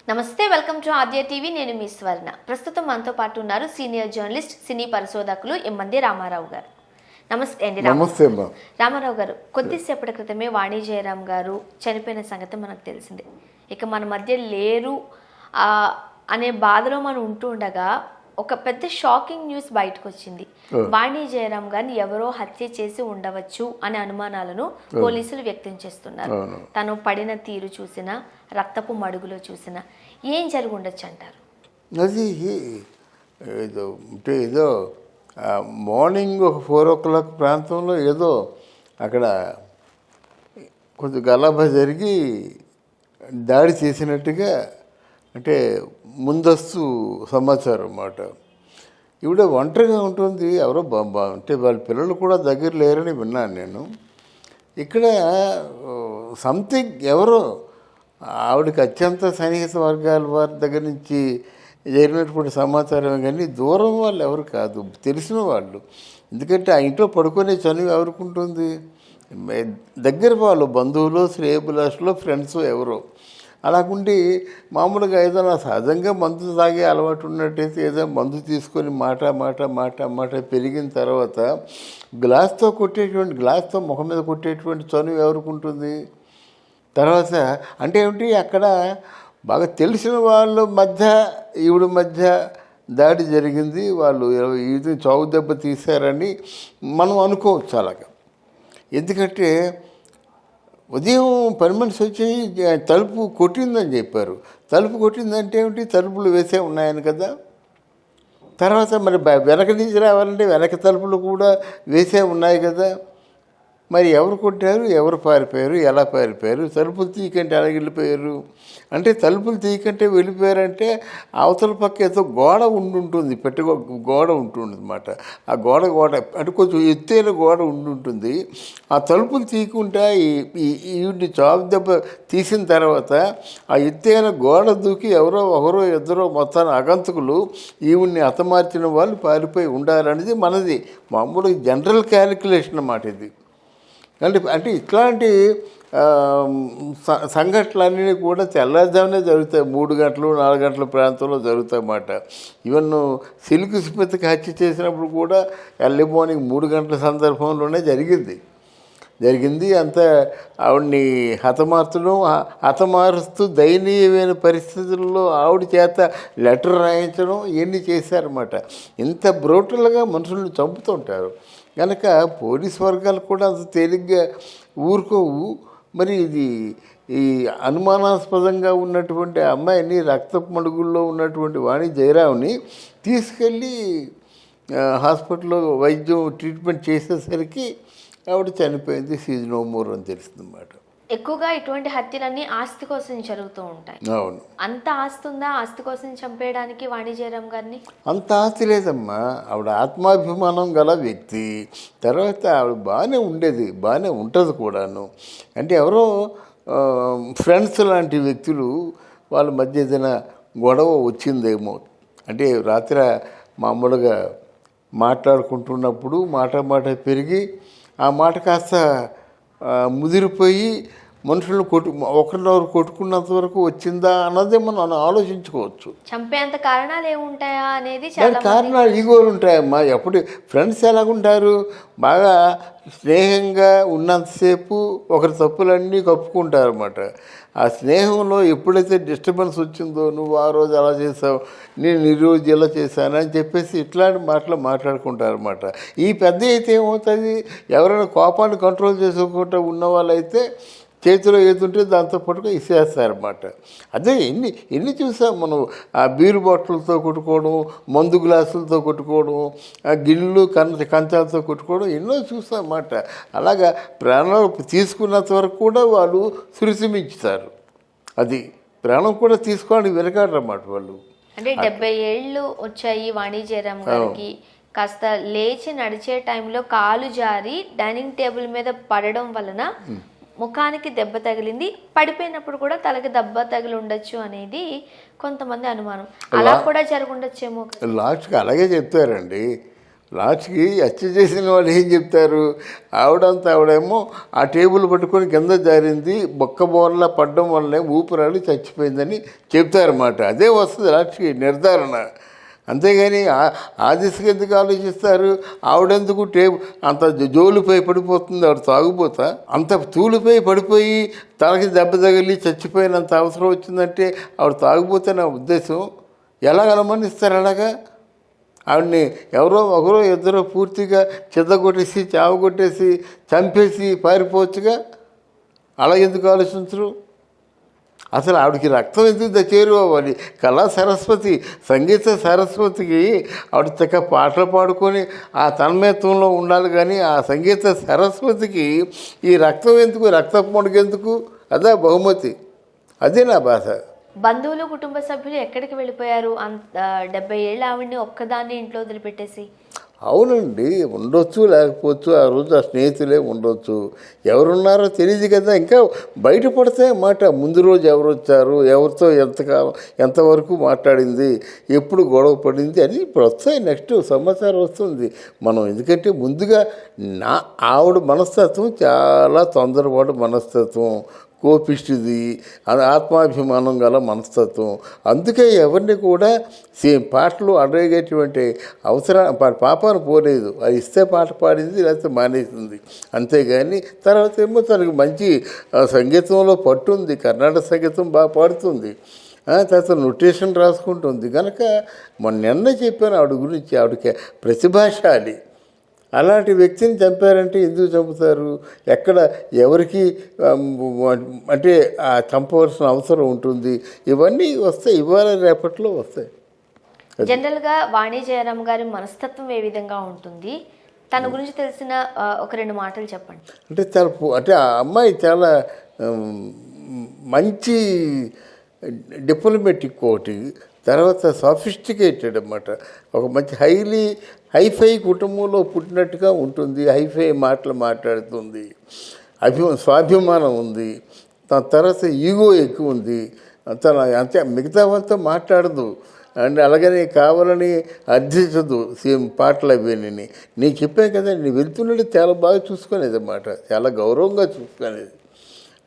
నమస్తే, welcome to Aadya TV. నేను మీ స్వర్ణ. ప్రస్తుతం మనతో పాటు ఉన్నారు సీనియర్ జర్నలిస్ట్, సినీ పరిశోధకులు ఎమ్మంది రామారావు గారు. నమస్తే అండి. నమస్తే రామారావు గారు, కొద్దిసేపటి క్రితమే వాణి జయరాం గారు చనిపోయిన సంగతి మనకు తెలిసిందే. ఇక మన మధ్య లేరు అనే బాధలో మనం ఉంటూ ఉండగా ఒక పెద్ద షాకింగ్ న్యూస్ బయటకు వచ్చింది. వాణి జయరాం గారిని ఎవరో హత్య చేసి ఉండవచ్చు అనే అనుమానాలను పోలీసులు వ్యక్తం చేస్తున్నారు. తను పడిన తీరు చూసినా, రక్తపు మడుగులో చూసినా ఏం జరిగి ఉండొచ్చు అంటారు? అది ఏదో మార్నింగ్ ఒక 4 o'clock ప్రాంతంలో ఏదో అక్కడ కొంచెం గలాభా జరిగి దాడి చేసినట్టుగా అంటే ముందస్తు సమాచారం అన్నమాట. ఈవిడ ఒంటరిగా ఉంటుంది, ఎవరో అంటే వాళ్ళ పిల్లలు కూడా దగ్గర లేరని విన్నాను నేను. ఇక్కడ సంథింగ్ ఎవరో ఆవిడకి అత్యంత సన్నిహిత వర్గాల వారి దగ్గర నుంచి జరిగినటువంటి సమాచారం, కానీ దూరం వాళ్ళు ఎవరు కాదు, తెలిసిన వాళ్ళు. ఎందుకంటే ఆ ఇంట్లో పడుకునే చనువు ఎవరికి ఉంటుంది? దగ్గర వాళ్ళు, బంధువులు, శ్రేయభిలాషులు, ఫ్రెండ్స్ ఎవరో. అలాగుండి మామూలుగా ఏదైనా సహజంగా మందు తాగే అలవాటు ఉన్నట్టయితే ఏదో మందు తీసుకొని మాట పెరిగిన తర్వాత గ్లాస్తో ముఖం మీద కొట్టేటువంటి చనువు ఎవరికి ఉంటుంది? తర్వాత అంటే ఏమిటి, అక్కడ బాగా తెలిసిన వాళ్ళ మధ్య ఈవిడ మధ్య దాడి జరిగింది, వాళ్ళు ఇది చావు దెబ్బ తీశారని మనం అనుకోవచ్చు అలాగా. ఎందుకంటే ఉదయం పని మనిషి వచ్చి తలుపు కొట్టిందని చెప్పారు. తలుపు కొట్టిందంటే ఏమిటి, తలుపులు వేసే ఉన్నాయని కదా. తర్వాత మరి వెనక నుంచి రావాలంటే వెనక తలుపులు కూడా వేసే ఉన్నాయి కదా. మరి ఎవరు కొట్టారు, ఎవరు పారిపోయారు, ఎలా పారిపోయారు? తలుపులు తీయకంటే ఎలా వెళ్ళిపోయారు? అంటే తలుపులు తీయకంటే వెళ్ళిపోయారంటే అవతల పక్క ఏదో గోడ ఉండుంటుంది, గోడ ఉంటుంది అన్నమాట. ఆ గోడ అంటే కొంచెం ఎత్తైన గోడ ఉండుంటుంది. ఆ తలుపులు తీయకుండా ఈవిడ్ని చాకు దెబ్బ తీసిన తర్వాత ఆ ఎత్తైన గోడ దూకి ఒకరో ఇద్దరో మొత్తాన్ని అగంతకులు ఈవిడ్ని హతమార్చిన వాళ్ళు పారిపోయి ఉండాలనేది మనది మామూలుగా జనరల్ క్యాలిక్యులేషన్ అన్నమాట ఇది. అంటే ఇట్లాంటి సంఘటనలన్నీ కూడా తెల్లారుజామునే జరుగుతాయి. 3 గంటలు 4 గంటల ప్రాంతంలో జరుగుతాయి అన్నమాట. ఈవెన్ సిల్క్ స్మిత్కి హత్య చేసినప్పుడు కూడా ఎర్లీ మార్నింగ్ 3 గంటల సందర్భంలోనే జరిగింది. అంత ఆవిడ్ని హతమారుస్తూ దయనీయమైన పరిస్థితుల్లో ఆవిడ చేత లెటర్ రాయించడం ఇవన్నీ చేశారన్నమాట. ఇంత బ్రూటల్గా మనుషుల్ని చంపుతుంటారు కనుక పోలీస్ వర్గాలు కూడా అంత తేలిగ్గా ఊరుకోవు. మరి ఈ అనుమానాస్పదంగా ఉన్నటువంటి అమ్మాయిని, రక్తపు మడుగుల్లో ఉన్నటువంటి వాణి జయరాంని తీసుకెళ్ళి హాస్పిటల్లో ట్రీట్మెంట్ చేసేసరికి ఆవిడ చనిపోయింది. సీజ్ నో మోర్ అని తెలిసిందన్నమాట. ఎక్కువగా ఇటువంటి హత్యలన్నీ ఆస్తి కోసం జరుగుతూ ఉంటాయి. అవును. అంత ఆస్తి ఉందా ఆస్తి కోసం చంపేయడానికి వాణి జయరాం గారిని? అంత ఆస్తి లేదమ్మా. ఆవిడ ఆత్మాభిమానం గల వ్యక్తి. తర్వాత ఆవిడ బాగానే ఉండేది, బాగానే ఉంటుంది కూడాను. అంటే ఎవరో ఫ్రెండ్స్ లాంటి వ్యక్తులు వాళ్ళ మధ్య ఏదైనా గొడవ వచ్చిందేమో. అంటే రాత్రి మామూలుగా మాట్లాడుకుంటున్నప్పుడు మాట పెరిగి ఆ మాట కాస్త ముదిరిపోయి మనుషులను ఒకరినొకరు కొట్టుకున్నంత వరకు వచ్చిందా అన్నదే మనం ఆలోచించుకోవచ్చు. చంపేంత కారణాలు ఏముంటాయా అనేది కారణాలు ఈగోలు ఉంటాయమ్మా. ఎప్పుడు ఫ్రెండ్స్ ఎలాగుంటారు, బాగా స్నేహంగా ఉన్నంతసేపు ఒకరి తప్పులన్నీ కప్పుకుంటారు అన్నమాట. ఆ స్నేహంలో ఎప్పుడైతే డిస్టర్బెన్స్ వచ్చిందో, నువ్వు ఆ రోజు అలా చేసావు, నేను ఈ రోజు ఇలా చేశాను అని చెప్పేసి ఇట్లాంటి మాట్లాడుకుంటారు అన్నమాట. ఈ పెద్ద అయితే ఏమవుతుంది, ఎవరైనా కోపాన్ని కంట్రోల్ చేసుకోకుండా ఉన్న వాళ్ళైతే చేతిలో ఏదుంటే దాంతో పాటుగా ఇసేస్తారన్నమాట. అదే ఎన్ని చూసాం మనం. ఆ బీరు బాటిల్తో కొట్టుకోవడం, మందు గ్లాసులతో కొట్టుకోవడం, ఆ గిన్నెలు కంచాలతో కొట్టుకోవడం ఎన్నో చూసాం అన్నమాట. అలాగా ప్రాణాలు తీసుకున్నంత వరకు కూడా వాళ్ళు సురిసిమించుతారు. అది ప్రాణం కూడా తీసుకోవడానికి వెనకాడరన్నమాట వాళ్ళు. అంటే 70 ఏళ్ళు వచ్చాయి వాణి జయరాం గారికి. కాస్త లేచి నడిచే టైంలో కాలు జారి డైనింగ్ టేబుల్ మీద పడడం వలన ముఖానికి దెబ్బ తగిలింది. పడిపోయినప్పుడు కూడా తలకి దెబ్బ తగిలి ఉండొచ్చు అనేది కొంతమంది అనుమానం. అలా కూడా జరుగుండొచ్చేమో. లాస్ట్కి అలాగే చెప్తారండి. లాస్ట్కి హత్య చేసిన వాళ్ళు ఏం చెప్తారు? ఆవిడేమో ఆ టేబుల్ పట్టుకొని కింద జారింది, బొక్క బోర్లా పడడం వల్లనే ఊపిరాడి చచ్చిపోయిందని చెప్తారన్నమాట. అదే వస్తుంది లాస్ట్కి నిర్ధారణ. అంతేగాని ఆ దిశగా ఎందుకు ఆలోచిస్తారు? ఆవిడెందుకు అంత జోలుపై పడిపోతుంది, ఆవిడ తాగుపోతా అంత తూలిపై పడిపోయి తలకి దెబ్బ తగిలి చచ్చిపోయినంత అవసరం వచ్చిందంటే ఆవిడ తాగుపోతే నా ఉద్దేశం. ఎలా అనుమానిస్తారు? అలాగా ఆవిడని ఒకరో ఇద్దరో పూర్తిగా చెద్దగొట్టేసి చావగొట్టేసి చంపేసి పారిపోవచ్చుగా. అలా ఎందుకు ఆలోచించరు? అసలు ఆవిడకి రక్తం ఎందుకు చేరువవ్వాలి? కళా సరస్వతి, సంగీత సరస్వతికి ఆవిడ చక్క పాటలు పాడుకొని ఆ తన్మయత్వంలో ఉండాలి. కానీ ఆ సంగీత సరస్వతికి ఈ రక్తం ఎందుకు, రక్త పొడుగెందుకు? అదే బహుమతి. అదే నా బాధ. బంధువులు కుటుంబ సభ్యులు ఎక్కడికి వెళ్ళిపోయారు? 70 ఏళ్ళ ఆవిడ్ని ఒక్కదాన్ని ఇంట్లో వదిలిపెట్టేసి. అవునండి, ఉండొచ్చు, లేకపోవచ్చు. ఆ రోజు ఆ స్నేహితులే ఉండొచ్చు, ఎవరున్నారో తెలియదు కదా. ఇంకా బయటపడతాయి అన్నమాట. ముందు రోజు ఎవరు వచ్చారు, ఎవరితో ఎంతవరకు మాట్లాడింది, ఎప్పుడు గొడవ పడింది అని ఇప్పుడు వస్తాయి. నెక్స్ట్ సమాచారం వస్తుంది. మనం ఎందుకంటే ముందుగా ఆవిడ మనస్తత్వం చాలా తొందరపాటు మనస్తత్వం, కోపిష్టిది, అది ఆత్మాభిమానం గల మనస్తత్వం. అందుకే ఎవరిని కూడా పాటలు అడగేటువంటి అవసరం పాపాను పోలేదు. అది ఇస్తే పాట పాడింది, లేకపోతే మానేసింది. అంతేగాని తర్వాత ఏమో తనకు మంచి సంగీతంలో పట్టుంది, కర్ణాటక సంగీతం బాగా పాడుతుంది, తర్వాత నొటేషన్ రాసుకుంటుంది. కనుక నిన్న చెప్పాను ఆవిడ గురించి, ఆవిడకి ప్రతిభాశాలి. అలాంటి వ్యక్తిని చంపారంటే ఎందుకు చంపుతారు? ఎక్కడ ఎవరికి అంటే చంపవలసిన అవసరం ఉంటుంది? ఇవన్నీ వస్తాయి, ఇవాళ రేపట్లో వస్తాయి. జనరల్గా వాణి జయరాం గారి మనస్తత్వం ఏ విధంగా ఉంటుంది? తన గురించి తెలిసిన ఒక 2 మాటలు చెప్పండి. అంటే ఆ అమ్మాయి చాలా మంచి డిప్లొమాటిక్ ఒకటి, తర్వాత సాఫిస్టికేటెడ్ అన్నమాట. ఒక మంచి హైఫై కుటుంబంలో పుట్టినట్టుగా ఉంటుంది. హైఫై మాటలు మాట్లాడుతుంది, స్వాభిమానం ఉంది, దాని తర్వాత ఈగో ఎక్కువ ఉంది. అంతే, మిగతావంతా మాట్లాడదు. అండ్ అలాగని కావాలని అర్థించదు సేమ్ పాటలు అవేని. నేను చెప్పాను కదా, నేను వెళ్తున్నట్టు చాలా బాగా చూసుకునేది అన్నమాట, చాలా గౌరవంగా చూసుకునేది.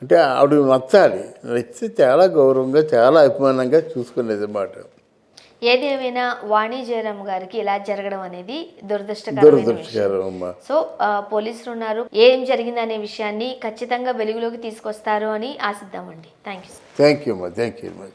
అంటే ఆవిడ నచ్చాలి, నచ్చితే చాలా గౌరవంగా, చాలా అభిమానంగా చూసుకునేది అన్నమాట. ఏదేమైనా వాణి జయరాం గారికి ఇలా జరగడం అనేది దురదృష్టకరం. సో పోలీసులు ఉన్నారు, ఏం జరిగిందనే విషయాన్ని ఖచ్చితంగా వెలుగులోకి తీసుకొస్తారు అని ఆశిద్దామండి. Thank you. Thank you.